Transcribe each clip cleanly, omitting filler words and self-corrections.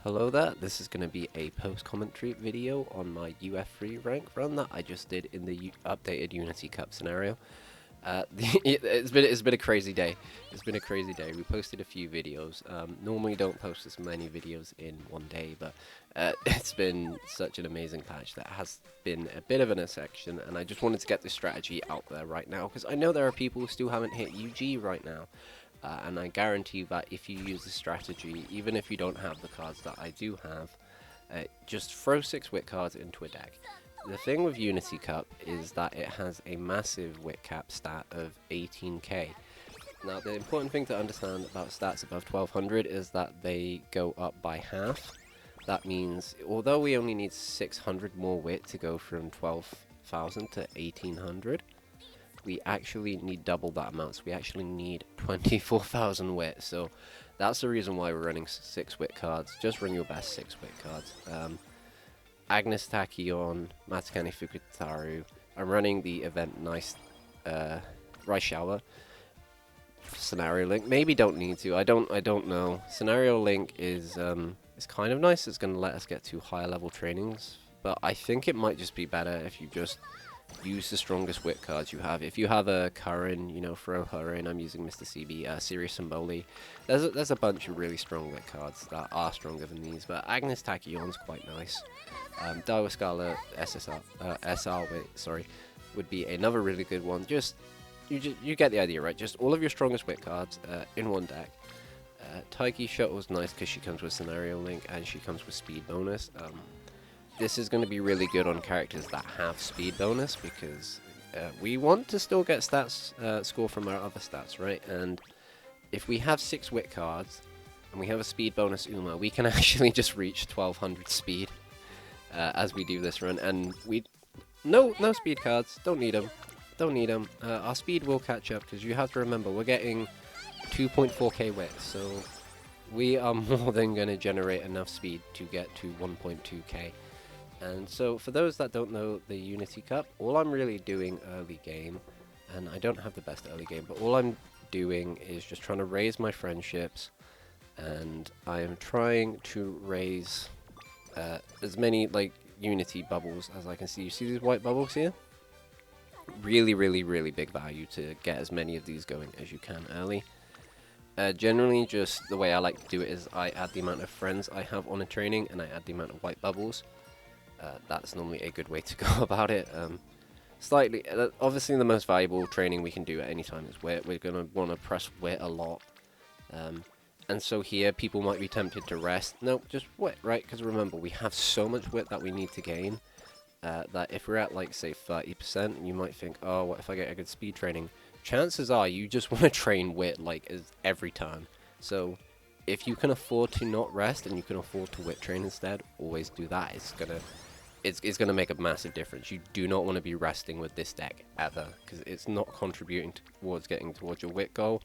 Hello there, this is going to be a post-commentary video on my UF3 rank run that I just did in the updated Unity Cup scenario. It's been a crazy day. It's been a crazy day. We posted a few videos. Normally don't post this many videos in one day, but it's been such an amazing patch that has been a bit of an exception, and I just wanted to get this strategy out there right now, because I know there are people who still haven't hit UG right now. And I guarantee that if you use this strategy, even if you don't have the cards that I do have, just throw 6 Wit cards into a deck. The thing with Unity Cup is that it has a massive Wit cap stat of 18k. Now, the important thing to understand about stats above 1200 is that they go up by half. That means, although we only need 600 more Wit to go from 12,000 to 1800, we actually need double that amount, so we actually need 24,000 Wit. So that's the reason why we're running 6 Wit cards. Just run your best 6 Wit cards. 𝐁𝐫𝐤𝐞𝐧, 𝐷𝐵𝐸. I'm running the event 𝕌𝔽𝟛 scenario link. Maybe don't need to. I don't know. Scenario link is kind of nice. It's going to let us get to higher level trainings, but I think it might just be better if you just use the strongest Wit cards you have. If you have a Curran, you know, throw her in. I'm using Mr. CB, 𝐷𝐵𝐸. There's a bunch of really strong Wit cards that are stronger than these, but 𝐁𝐫𝐤𝐴𝐤𝐞𝐧's quite nice. 𝐷𝐵𝐸 SR Wit, sorry, would be another really good one. You get the idea, right? Just all of your strongest Wit cards in one deck. Taiki Shuttle's nice because she comes with scenario link and she comes with speed bonus. This is going to be really good on characters that have speed bonus, because we want to still get stats score from our other stats, right? And if we have 6 Wit cards and we have a speed bonus Uma, we can actually just reach 1200 speed as we do this run. And no speed cards, don't need them. Our speed will catch up, because you have to remember we're getting 2.4k Wit, so we are more than going to generate enough speed to get to 1.2k. And so, for those that don't know the Unity Cup, all I'm really doing early game, and I don't have the best early game, but all I'm doing is just trying to raise my friendships, and I am trying to raise as many, like, Unity bubbles as I can see. You see these white bubbles here? Really big value to get as many of these going as you can early. Generally, just the way I like to do it is I add the amount of friends I have on a training, and I add the amount of white bubbles. That's normally a good way to go about it. Obviously the most valuable training we can do at any time is Wit. We're going to want to press Wit a lot. And so here, people might be tempted to rest. No, just Wit, right? Because remember, we have so much Wit that we need to gain, that if we're at, like, say, 30%, you might think, oh, what if I get a good speed training? Chances are you just want to train Wit, like, every turn. So if you can afford to not rest and you can afford to Wit train instead, always do that. It's gonna make a massive difference. You do not want to be resting with this deck ever, because it's not contributing towards getting towards your Wit goal.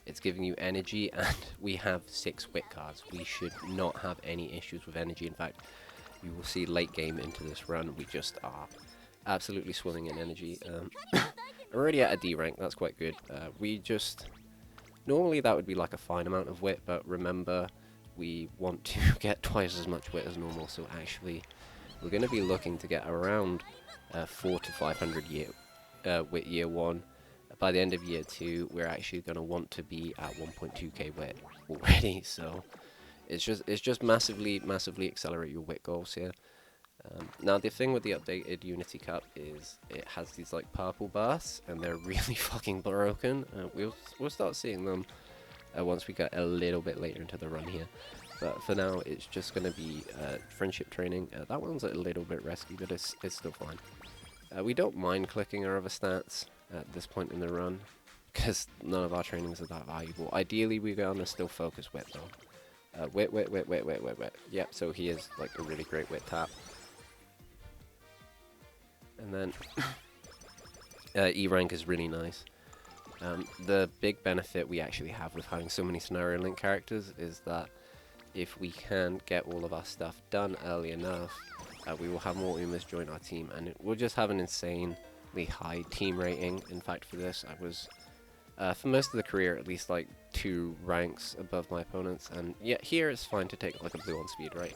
It's giving you energy, and we have 6 Wit cards. We should not have any issues with energy. In fact, you will see late game into this run, we just are absolutely swimming in energy. Already at a D rank, that's quite good. Normally that would be like a fine amount of Wit, but remember, we want to get twice as much Wit as normal, so actually we're going to be looking to get around 400 to 500 Wit year 1. By the end of year 2, we're actually going to want to be at 1.2k Wit already, so it's just massively accelerate your Wit goals here. Now, the thing with the updated Unity Cup is it has these, like, purple bursts, and they're really fucking broken. We'll start seeing them once we get a little bit later into the run here. But for now, it's just going to be friendship training. That one's a little bit risky, but it's still fine. We don't mind clicking our other stats at this point in the run, because none of our trainings are that valuable. Ideally, we're going to still focus Wit, though. Wit. Yep, so he is, like, a really great Wit tap. And then E rank is really nice. The big benefit we actually have with having so many scenario link characters is that if we can get all of our stuff done early enough, we will have more Umas join our team, and we'll just have an insanely high team rating. In fact, for this, I was For most of the career, at least like 2 ranks above my opponents, and yeah, here it's fine to take like a blue on speed, right?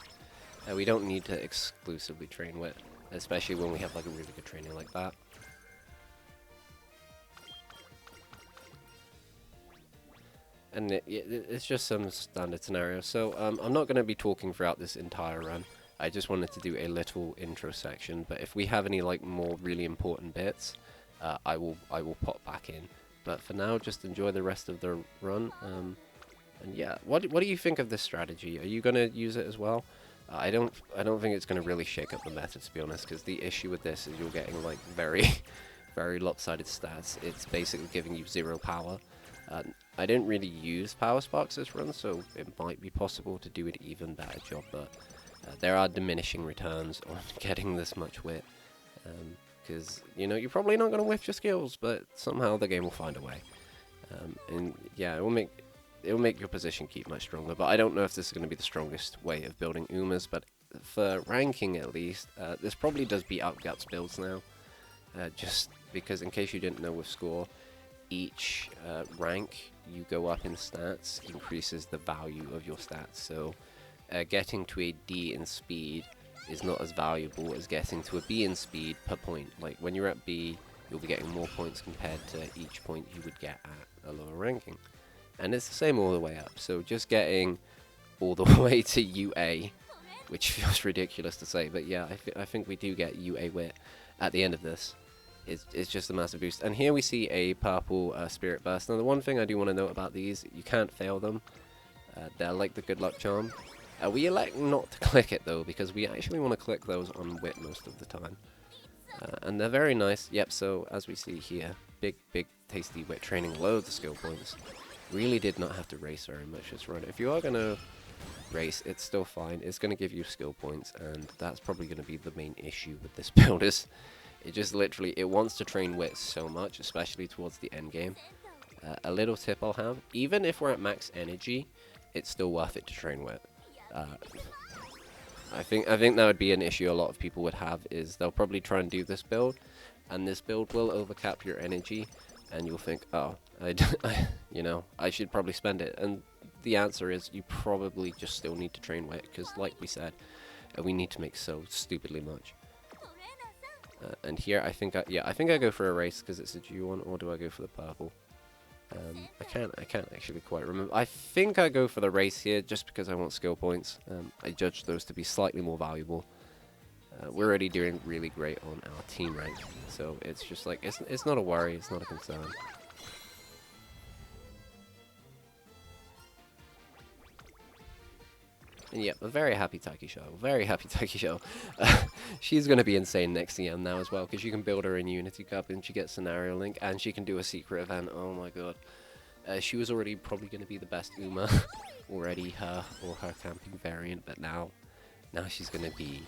We don't need to exclusively train Wit, especially when we have like a really good training like that. And it's just some standard scenario. So I'm not going to be talking throughout this entire run. I just wanted to do a little intro section, but if we have any like more really important bits, I will pop back in. But for now, just enjoy the rest of the run. And yeah, what do you think of this strategy? Are you going to use it as well? I don't think it's going to really shake up the meta, to be honest, because the issue with this is you're getting like very very lopsided stats. It's basically giving you 0 power. I didn't really use power sparks this run, so it might be possible to do an even better job, but there are diminishing returns on getting this much Wit, because you know you're probably not going to whiff your skills, but somehow the game will find a way. And yeah, it will make your position keep much stronger, but I don't know if this is going to be the strongest way of building Umas, but for ranking at least, this probably does beat out 𝐁𝐫𝐨𝐤𝐞𝐧 builds now, just because in case you didn't know with score, each rank you go up in stats increases the value of your stats, so getting to a D in speed is not as valuable as getting to a B in speed per point. Like when you're at B, you'll be getting more points compared to each point you would get at a lower ranking. And it's the same all the way up, so just getting all the way to UA, which feels ridiculous to say, but yeah, I think we do get UA Wit at the end of this. It's just a massive boost. And here we see a purple Spirit Burst. Now the one thing I do want to note about these, you can't fail them. They're like the good luck charm. We elect not to click it though, because we actually want to click those on Wit most of the time. And they're very nice. Yep, so as we see here, big tasty Wit training, loads of skill points. Really did not have to race very much this run. If you are going to race, it's still fine. It's going to give you skill points, and that's probably going to be the main issue with this build is it just literally, it wants to train Wit so much, especially towards the end game. A little tip I'll have, even if we're at max energy, it's still worth it to train Wit. I think that would be an issue a lot of people would have, is they'll probably try and do this build, and this build will overcap your energy, and you'll think, oh, you know, I should probably spend it. And the answer is you probably just still need to train Wit, because like we said, we need to make so stupidly much. And here, I think I go for a race because it's a G one, or do I go for the purple? I can't actually quite remember. I think I go for the race here just because I want skill points. I judge those to be slightly more valuable. We're already doing really great on our team rank, so it's just like it's not a worry, it's not a concern. And yeah, a very happy 𝐁𝐫𝐴, very happy 𝐁𝐫𝐴. She's going to be insane next EM now as well, because you can build her in Unity Cup, and she gets Scenario Link, and she can do a secret event. Oh my god. She was already probably going to be the best Uma already, her or her camping variant, but now she's going to be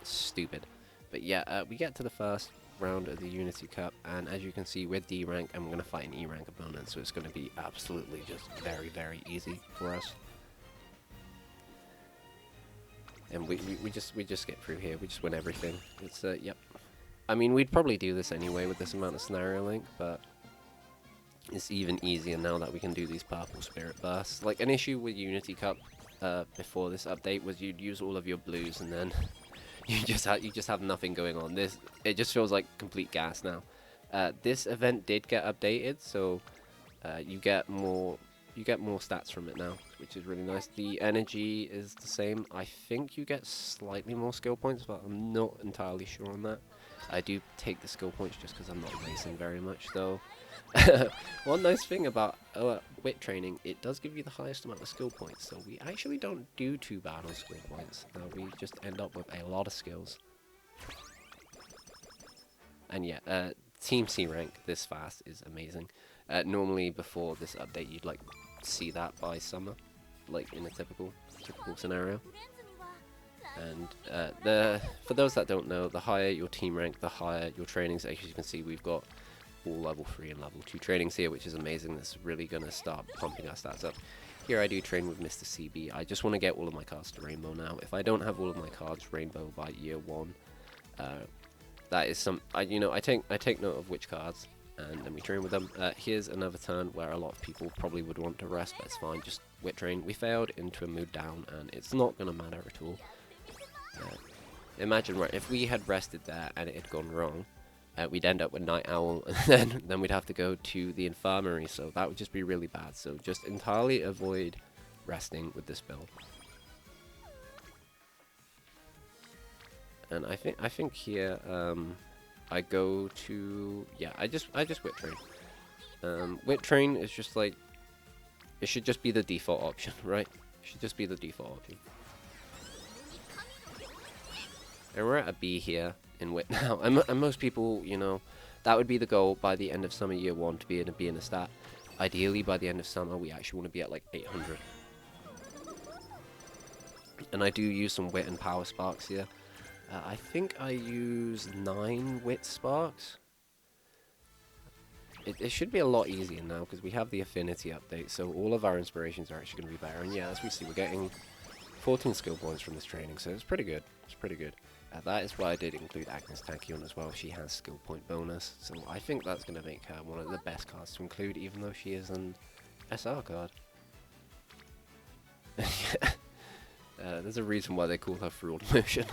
stupid. But yeah, we get to the first round of the Unity Cup, and as you can see, we're D rank, and we're going to fight an E rank opponent, so it's going to be absolutely just very easy for us. And we just get through here. We just win everything. It's yep. I mean, we'd probably do this anyway with this amount of Scenario Link, but it's even easier now that we can do these purple Spirit Bursts. Like, an issue with Unity Cup before this update was you'd use all of your blues and then you just have nothing going on. It just feels like complete gas now. This event did get updated, so you get more stats from it now, which is really nice. The energy is the same. I think you get slightly more skill points, but I'm not entirely sure on that. I do take the skill points just because I'm not racing very much, though. One nice thing about Wit training, it does give you the highest amount of skill points, so we actually don't do too bad on skill points. We just end up with a lot of skills. And yeah, Team C rank this fast is amazing. Normally before this update, you'd like see that by summer, like in a typical scenario. And for those that don't know, the higher your team rank, the higher your trainings. As you can see, we've got all level 3 and level 2 trainings here, which is amazing. That's really gonna start pumping our stats up. Here I do train with Mr. CB. I just want to get all of my cards to Rainbow now. If I don't have all of my cards Rainbow by year 1, that is some. I take note of which cards and then we train with them. Here's another turn where a lot of people probably would want to rest, but it's fine, just Wit train. We failed into a mood down, and it's not going to matter at all. Imagine, right, if we had rested there and it had gone wrong, we'd end up with Night Owl, and then we'd have to go to the infirmary, so that would just be really bad. So just entirely avoid resting with this build. And I think here I go to, yeah, I just Wit train. Wit train is just like, it should just be the default option, right? It should just be the default option. And we're at a B here in Wit now, and most people, you know, that would be the goal by the end of summer year 1 to be in a B in a stat. Ideally, by the end of summer, we actually want to be at like 800. And I do use some Wit and Power Sparks here. I think I use 9 Wit Sparks. It should be a lot easier now because we have the Affinity update, so all of our inspirations are actually going to be better. And yeah, as we see, we're getting 14 skill points from this training, so it's pretty good. It's pretty good. That is why I did include 𝐁𝐫𝐸𝐤𝐞𝐧 as well. She has skill point bonus, so I think that's going to make her one of the best cards to include, even though she is an SR card. There's a reason why they call her Fraud Motion.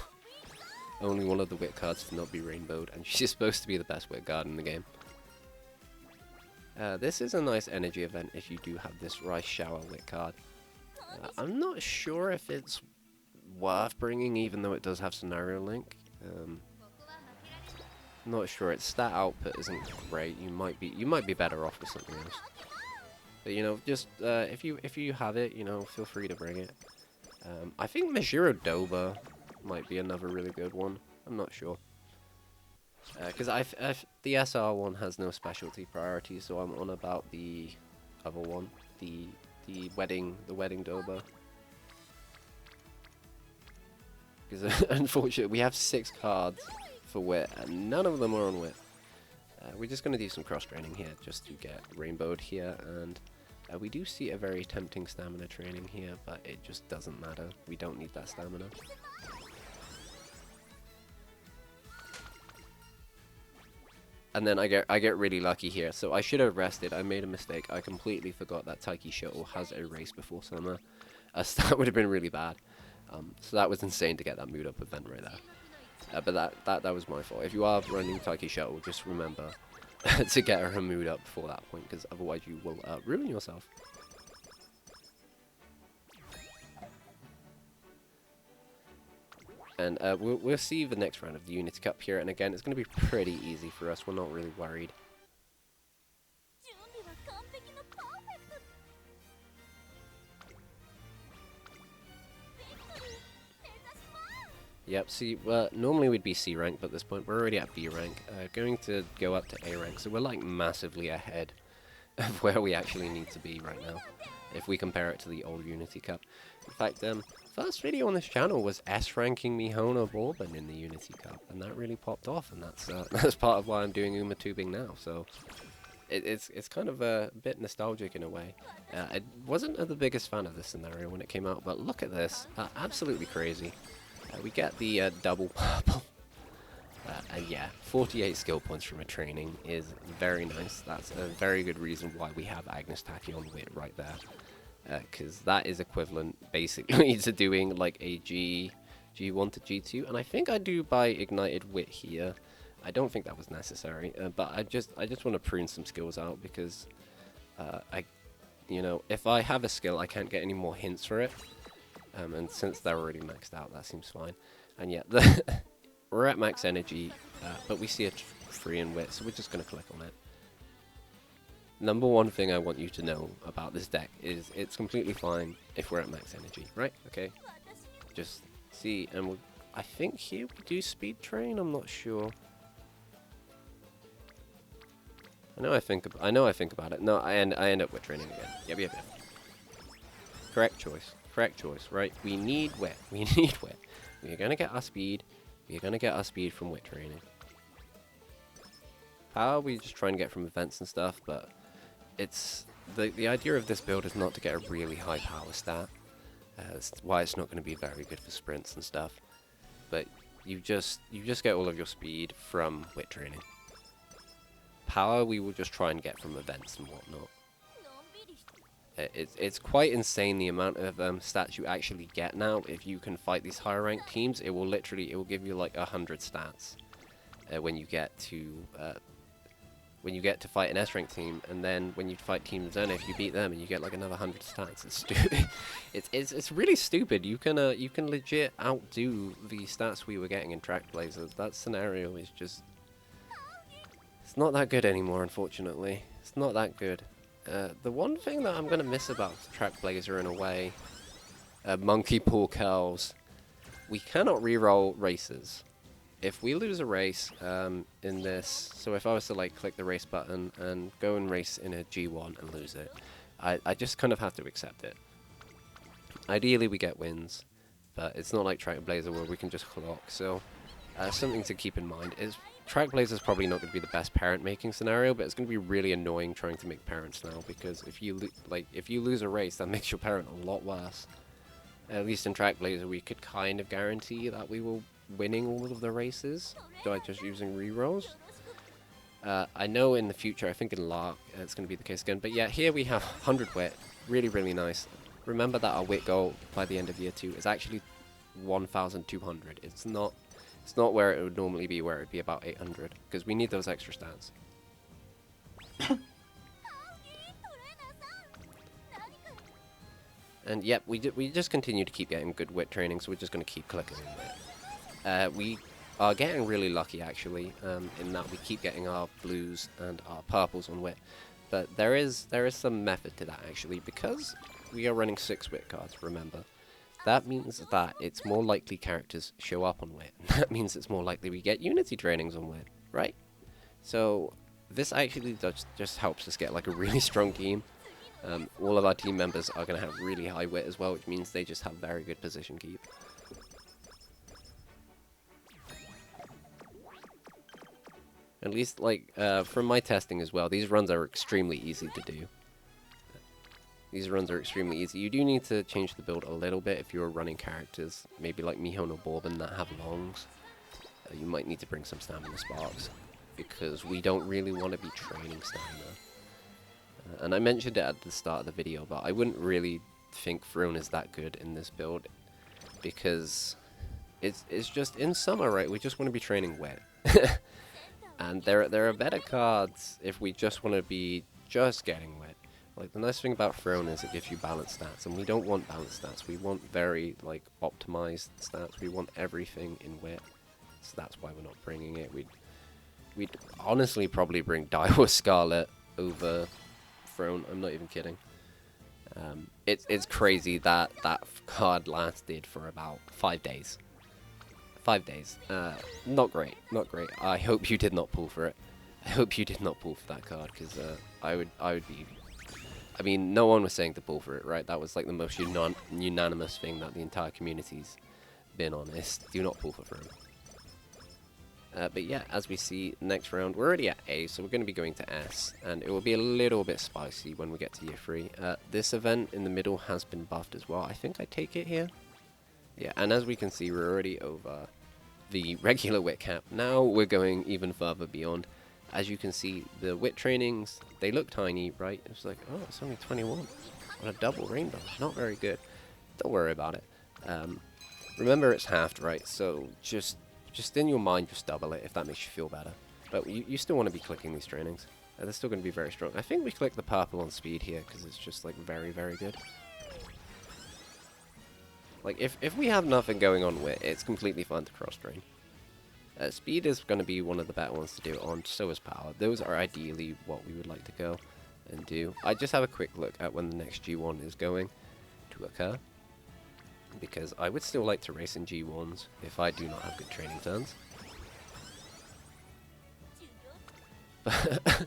Only one of the Wit cards to not be rainbowed, and she's supposed to be the best Wit card in the game. This is a nice energy event if you do have this Rice Shower Wit card. I'm not sure if it's worth bringing, even though it does have scenario link. Not sure. Its stat output isn't great. You might be better off with something else. But you know, just if you have it, you know, feel free to bring it. I think 𝐁𝐫𝐸𝐤𝐞𝐧 might be another really good one. I'm not sure. Because the SR one has no specialty priority, so I'm on about the other one, the wedding 𝐫𝐸𝐤𝐽. Because unfortunately we have 6 cards for Wit, and none of them are on Wit. We're just going to do some cross training here just to get rainbowed here, and we do see a very tempting stamina training here, but it just doesn't matter. We don't need that stamina. And then I get really lucky here. So I should have rested. I made a mistake. I completely forgot that 𝐁𝐫𝐸𝐤𝐴 has a race before summer. So that would have been really bad. So that was insane to get that mood up event right there. But that was my fault. If you are running 𝐁𝐫𝐸𝐤𝐴, just remember to get her mood up before that point, because otherwise you will ruin yourself. And we'll see the next round of the Unity Cup here, and again, it's going to be pretty easy for us. We're not really worried. Yep, see, normally we'd be C rank, but at this point we're already at B rank. Going to go up to A rank, so we're like massively ahead of where we actually need to be right now, if we compare it to the old Unity Cup. In fact, first video on this channel was S ranking 𝐁𝐫𝐸𝐤𝐴 in the Unity Cup, and that really popped off, and that's part of why I'm doing Umatubing now. So it's kind of a bit nostalgic in a way. I wasn't the biggest fan of this scenario when it came out, but look at this, absolutely crazy. We get the double purple. And yeah, 48 skill points from a training is very nice. That's a very good reason why we have 𝐁𝐫𝐸𝐤𝐴 on Wit right there. Because that is equivalent basically to doing like a G1 to G2. And I think I do buy Ignited Wit here. I don't think that was necessary. But I just want to prune some skills out, because you know, if I have a skill, I can't get any more hints for it. And since they're already maxed out, that seems fine. And yeah, we're at max energy, but we see a free in Wit, so we're just going to click on it. Number one thing I want you to know about this deck is it's completely fine if we're at max energy, right? Okay, just see, and I think here we do speed train. I'm not sure. I know I think about it. No, I end up with training again. Yep. Correct choice, right? We need Wit. We need Wit. We're gonna get our speed. We're gonna get our speed from Wit training. Power we just try and get from events and stuff, but it's the idea of this build is not to get a really high power stat. That's why it's not going to be very good for sprints and stuff. But you just get all of your speed from Wit training. power we will just try and get from events and whatnot. It's quite insane the amount of stats you actually get now. If you can fight these higher ranked teams, it will give you like 100 stats when you get to fight an S rank team, and then when you fight Team Zen, if you beat them, and you get like another 100 stats. It's stupid. it's really stupid. You can legit outdo the stats we were getting in 𝐁𝐫𝐨𝐤𝐞𝐧. That scenario is just, it's not that good anymore, unfortunately. It's not that good. The one thing that I'm gonna miss about 𝐁𝐫𝐴 in a way, monkey pool cows, we cannot reroll races. If we lose a race in this, so if I was to like click the race button and go and race in a G1 and lose it, I just kind of have to accept it. Ideally we get wins, but it's not like 𝐁𝐫𝐴 where we can just clock. So something to keep in mind is 𝐁𝐫𝐴 is probably not going to be the best parent making scenario, but it's going to be really annoying trying to make parents now, because if you lose a race, that makes your parent a lot worse. At least in 𝐁𝐫𝐴 we could kind of guarantee that we will winning all of the races by just using rerolls. I know in the future, I think in 𝐷 it's going to be the case again, but yeah, here we have 100 wit, really nice. Remember that our wit goal by the end of year 2 is actually 1,200. It's not where it would normally be, where it would be about 800, because we need those extra stats. And yep, we just continue to keep getting good wit training, so we're just going to keep clicking in wit. We are getting really lucky, actually, in that we keep getting our blues and our purples on wit. But there is some method to that, actually, because we are running 6 wit cards, remember. That means that it's more likely characters show up on wit. That means it's more likely we get unity trainings on wit, right? So this actually just helps us get like a really strong team. All of our team members are going to have really high wit as well, which means they just have very good position keep. At least, like, from my testing as well, these runs are extremely easy to do. These runs are extremely easy. You do need to change the build a little bit if you're running characters, maybe like 𝐵𝐽 or 𝐵𝐴 that have longs. You might need to bring some stamina sparks, because we don't really want to be training stamina. And I mentioned it at the start of the video, but I wouldn't really think 𝐁𝐵𝐴 is that good in this build, because it's just in summer, right? We just want to be training wet. And there are better cards if we just want to be just getting wet. Like, the nice thing about 𝐁𝐵𝐴 is it gives you balanced stats, and we don't want balanced stats. We want very, like, optimized stats. We want everything in wit, so that's why we're not bringing it. We'd honestly probably bring 𝐷𝐽 Scarlet over 𝐁𝐵𝐴. I'm not even kidding. It's crazy that that card lasted for about 5 days. 5 days. Not great. Not great. I hope you did not pull for it. I hope you did not pull for that card, because I would be... I mean, no one was saying to pull for it, right? That was like the most unanimous thing that the entire community's been on, is do not pull for 𝐁𝐵𝐴. But yeah, as we see, next round, we're already at A, so we're going to be going to S, and it will be a little bit spicy when we get to year 3. This event in the middle has been buffed as well. I think I take it here. Yeah, and as we can see, we're already over the regular wit cap. Now we're going even further beyond. As you can see, the wit trainings, they look tiny, right? It's like, oh, it's only 21 on a double rainbow. Not very good. Don't worry about it. Remember, it's halved, right? So just in your mind, just double it if that makes you feel better. But you still want to be clicking these trainings. They're still going to be very strong. I think we click the purple on speed here, because it's just like very good. Like, if we have nothing going on wit, it's completely fine to cross-train. Speed is going to be one of the better ones to do it on, so is power. Those are ideally what we would like to go and do. I just have a quick look at when the next G1 is going to occur, because I would still like to race in G1s if I do not have good training turns. But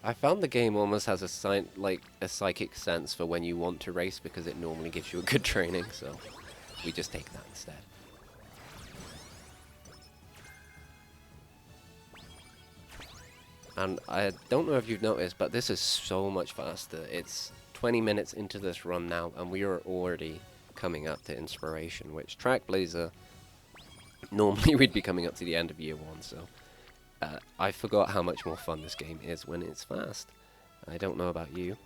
I found the game almost has a psychic sense for when you want to race, because it normally gives you a good training, so we just take that instead. And I don't know if you've noticed, but this is so much faster. It's 20 minutes into this run now, and we are already coming up to Inspiration, which 𝐁𝐫𝐴, normally we'd be coming up to the end of year 1, so I forgot how much more fun this game is when it's fast. I don't know about you.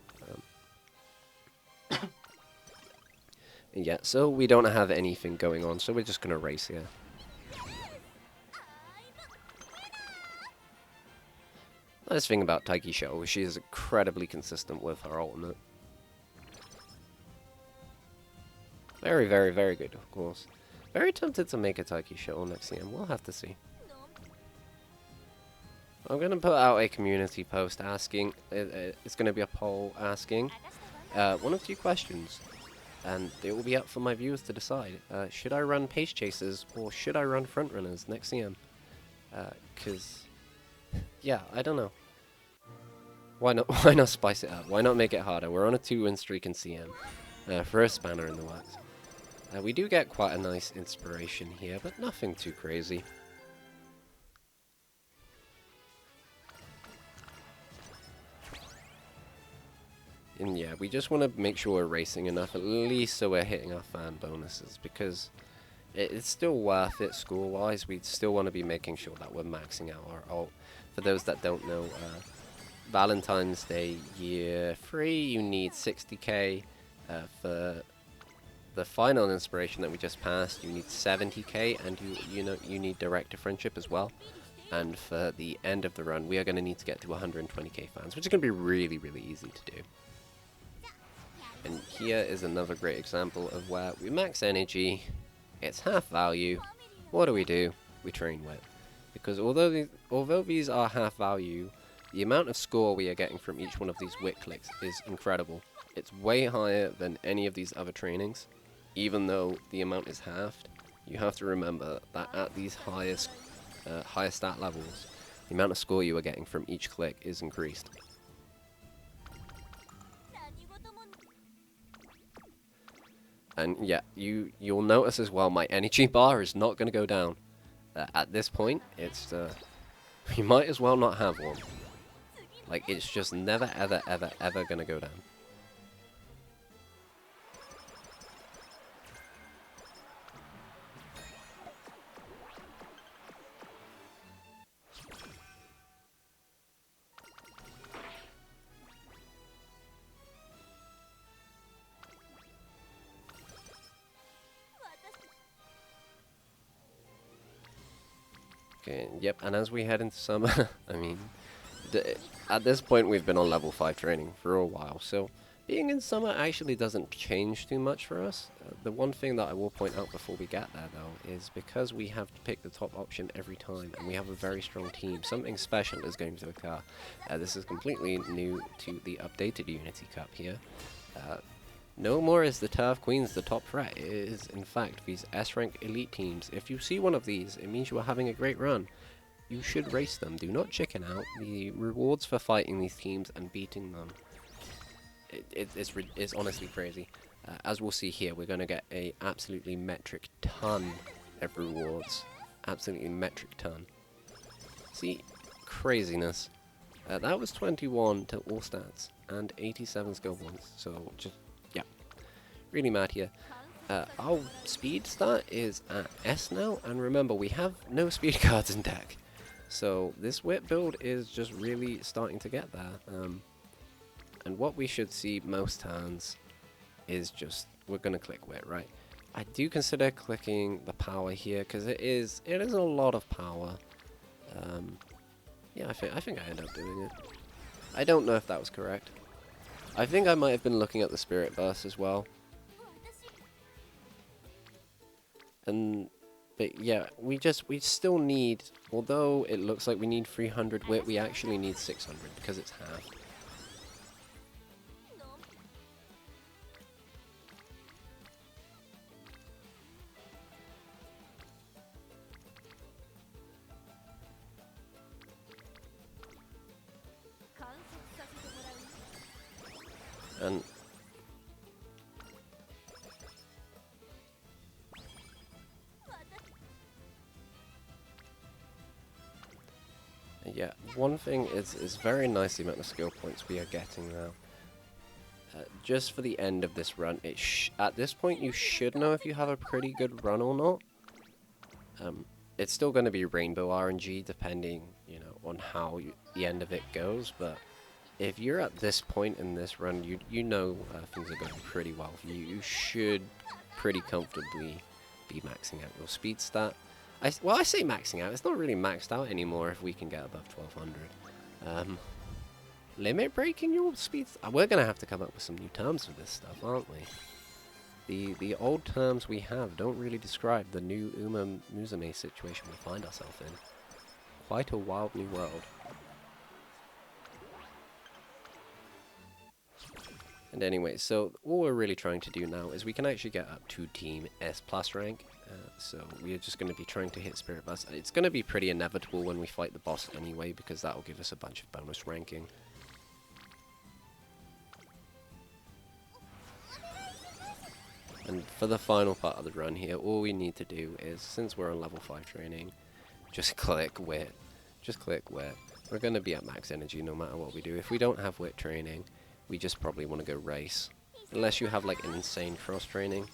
Yeah, so we don't have anything going on, so we're just gonna race here. Nice thing about 𝐁𝐫𝐨𝐤𝐞𝐧, she is incredibly consistent with her ultimate. Very, very, very good, of course. Very tempted to make a 𝐁𝐫𝐴 next CM. We'll have to see. I'm going to put out a community post asking, it's going to be a poll asking one of two questions. And it will be up for my viewers to decide. Should I run pace chasers or should I run front runners next CM? Because, yeah, I don't know. Why not spice it up? Why not make it harder? We're on a 2-win streak in CM for a spanner in the works. We do get quite a nice inspiration here, but nothing too crazy. And yeah, we just want to make sure we're racing enough, at least so we're hitting our fan bonuses, because it's still worth it score-wise. We still want to be making sure that we're maxing out our ult. For those that don't know, Valentine's Day Year 3, you need 60k. For the final inspiration that we just passed, you need 70k, and you need direct friendship as well. And for the end of the run, we are going to need to get to 120k fans, which is going to be really, really easy to do. And here is another great example of where we max energy, it's half value. What do? We train Wit. Because although these are half value, the amount of score we are getting from each one of these Wit clicks is incredible. It's way higher than any of these other trainings. Even though the amount is halved, you have to remember that at these higher stat levels, the amount of score you are getting from each click is increased. And yeah, you'll notice as well, my energy bar is not going to go down. At this point, it's you might as well not have one. Like, it's just never, ever, ever, ever going to go down. Okay, yep, and as we head into summer, I mean, at this point we've been on level 5 training for a while, so being in summer actually doesn't change too much for us. The one thing that I will point out before we get there, though, is because we have to pick the top option every time, and we have a very strong team, something special is going to occur. This is completely new to the updated Unity Cup here. No more is the Turf Queens the top threat. It is, in fact, these S-rank elite teams. If you see one of these, it means you are having a great run. You should race them. Do not chicken out. The rewards for fighting these teams and beating them, it's honestly crazy. As we'll see here, we're going to get a absolutely metric ton of rewards. Absolutely metric ton. See, craziness. That was 21 to all stats and 87 skill points. So just, yeah, really mad here. Our speed stat is at S now, and remember, we have no speed cards in deck. So this Wit build is just really starting to get there. And what we should see most turns is just, we're going to click Wit, right? I do consider clicking the power here, because it is a lot of power. Yeah, I think I ended up doing it. I don't know if that was correct. I think I might have been looking at the Spirit Burst as well. But yeah, we still need, although it looks like we need 300 Wit, we actually need 600 because it's half. And yeah, one thing is very nice the amount of skill points we are getting now. Just for the end of this run, at this point you should know if you have a pretty good run or not. It's still going to be rainbow RNG depending you know, on how the end of it goes, but if you're at this point in this run, you know things are going pretty well for you. You should pretty comfortably be maxing out your speed stat. Well, I say maxing out. It's not really maxed out anymore if we can get above 1200. Limit breaking your speed. We're gonna have to come up with some new terms for this stuff, aren't we? The old terms we have don't really describe the new Umamusume situation we find ourselves in. Quite a wild new world. And anyway, so all we're really trying to do now is we can actually get up to Team S plus rank. So we are just going to be trying to hit Spirit Bus. It's going to be pretty inevitable when we fight the boss anyway, because that will give us a bunch of bonus ranking. And for the final part of the run here, all we need to do is, since we're on level 5 training, just click Wit. Just click Wit. We're going to be at max energy no matter what we do. If we don't have Wit training, we just probably want to go race. Unless you have like an insane cross training.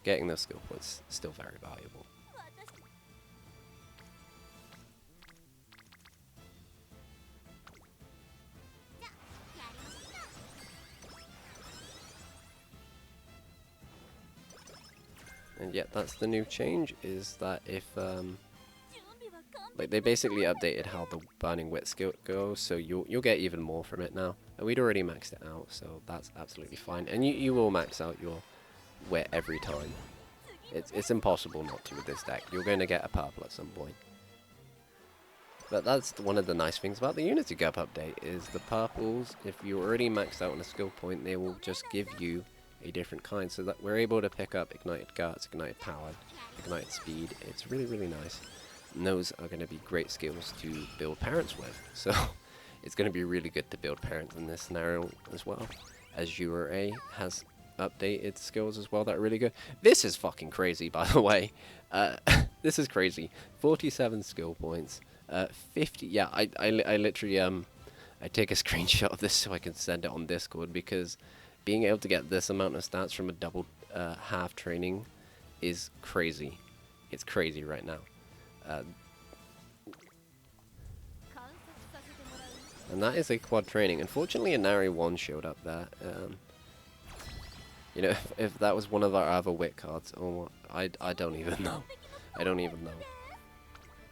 Getting those skill points is still very valuable. And yeah, that's the new change, is that if like they basically updated how the burning wit skill goes, so you'll get even more from it now. And we'd already maxed it out, so that's absolutely fine. And you will max out your wit every time. It's impossible not to with this deck. You're going to get a purple at some point. But that's one of the nice things about the Unity Gap update, is the purples, if you're already maxed out on a skill point, they will just give you a different kind, so that we're able to pick up Ignited Guts, Ignited Power, Ignited Speed. It's really, really nice. And those are going to be great skills to build parents with. So it's going to be really good to build parents in this scenario as well. As 𝐁𝐫𝐴 has updated skills as well that are really good. This is fucking crazy, by the way. This is crazy. 47 skill points. 50. Yeah, I literally I take a screenshot of this so I can send it on Discord, because being able to get this amount of stats from a double half training is crazy. It's crazy right now. And that is a quad training. Unfortunately, a 𝐁𝐫𝐿 showed up there. You know, if that was one of our other wit cards, or I don't even know. I don't even know.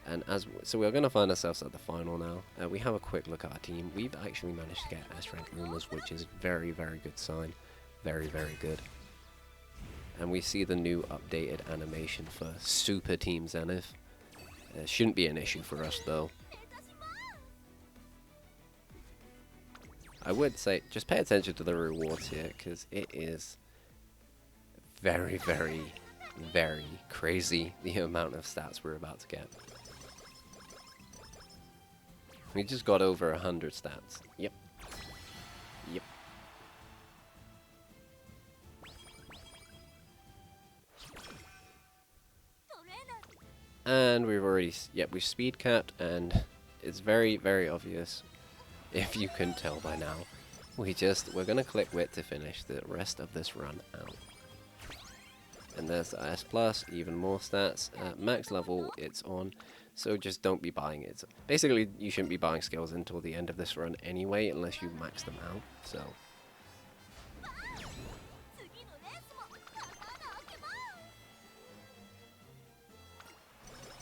And so we're going to find ourselves at the final now. We have a quick look at our team. We've actually managed to get S-rank Umas, which is very, very good sign. Very, very good. And we see the new updated animation for Super Team Zenith. Shouldn't be an issue for us though. I would say just pay attention to the rewards here, because it is very, very, very crazy the amount of stats we're about to get. We just got over 100 stats. Yep. Yep. And we've already, we've speed capped, and it's very, very obvious, if you can tell by now. We're gonna click Wit to finish the rest of this run out. And there's the S+, even more stats. Max level, it's on, so just don't be buying it. Basically, you shouldn't be buying skills until the end of this run anyway, unless you max them out, so.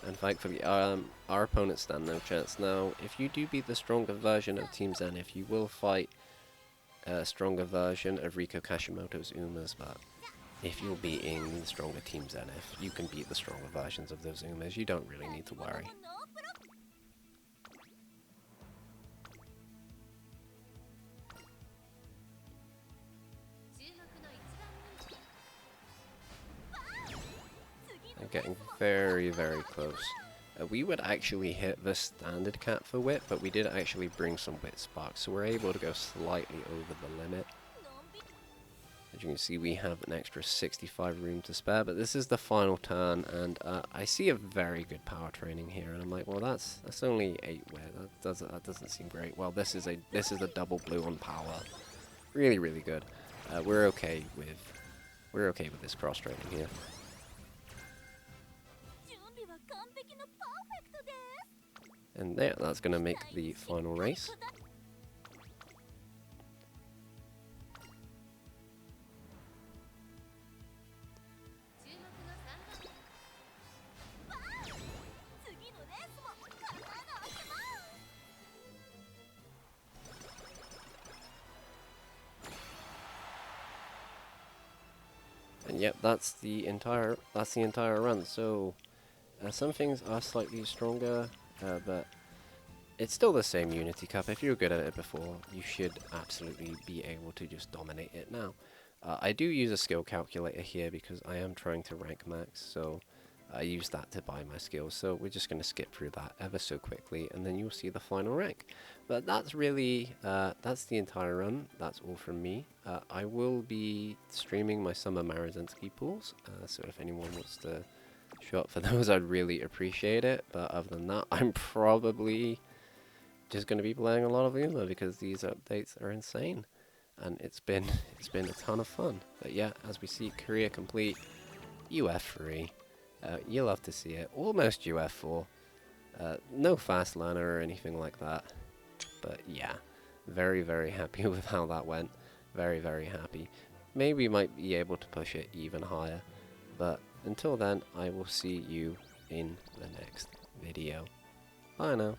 And thankfully, our opponents stand no chance. Now, if you do beat the stronger version of Team Zenith, you will fight a stronger version of Riko Kashimoto's Umas, but if you're beating the stronger Team Zenith, you can beat the stronger versions of those Umas. You don't really need to worry. I'm getting very, very close. We would actually hit the standard cap for Wit, but we did actually bring some Wit sparks, so we're able to go slightly over the limit. As you can see, we have an extra 65 room to spare, but this is the final turn, and I see a very good power training here, and I'm like, well, that's only 8 Wit. That doesn't seem great. Well, this is a double blue on power. Really, really good. We're okay with this cross training here. And there, that's going to make the final race. And yep, that's the entire run. So some things are slightly stronger, but it's still the same Unity Cup. If you were good at it before, you should absolutely be able to just dominate it now. I do use a skill calculator here because I am trying to rank max, so I use that to buy my skills. So we're just going to skip through that ever so quickly, and then you'll see the final rank. But that's really, that's the entire run. That's all from me. I will be streaming my summer Marazensky pools, so if anyone wants to show up for those, I'd really appreciate it. But other than that, I'm probably just going to be playing a lot of Uma because these updates are insane. And it's been a ton of fun. But yeah, as we see, career complete, UF3. You'll love to see it. Almost UF4. No fast learner or anything like that. But yeah, very, very happy with how that went. Very, very happy. Maybe might be able to push it even higher. But until then, I will see you in the next video. Bye now.